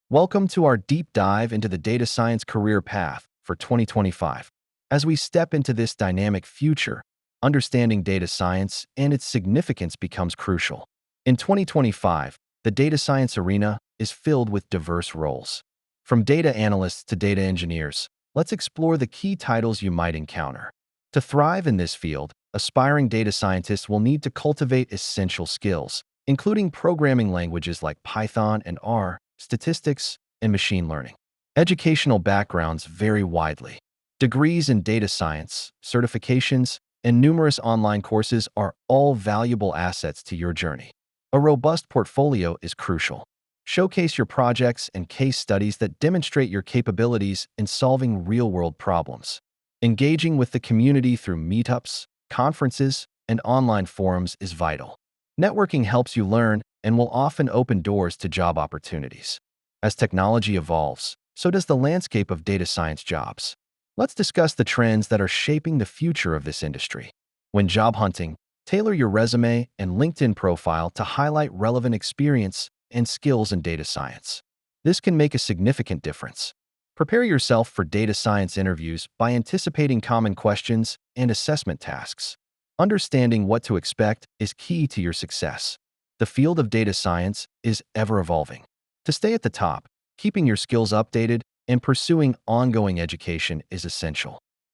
Welcome to our deep dive into the data science career path for 2025. As we step into this dynamic future, understanding data science and its significance becomes crucial. In 2025, the data science arena is filled with diverse roles. From data analysts to data engineers, let's explore the key titles you might encounter. To thrive in this field, aspiring data scientists will need to cultivate essential skills, including programming languages like Python and R, statistics, and machine learning. Educational backgrounds vary widely. Degrees in data science, certifications, and numerous online courses are all valuable assets to your journey. A robust portfolio is crucial. Showcase your projects and case studies that demonstrate your capabilities in solving real-world problems. Engaging with the community through meetups, conferences, and online forums is vital. Networking helps you learn and will often open doors to job opportunities. As technology evolves, so does the landscape of data science jobs. Let's discuss the trends that are shaping the future of this industry. When job hunting, tailor your resume and LinkedIn profile to highlight relevant experience and skills in data science. This can make a significant difference. Prepare yourself for data science interviews by anticipating common questions and assessment tasks. Understanding what to expect is key to your success. The field of data science is ever evolving. To stay at the top, keeping your skills updated and pursuing ongoing education is essential.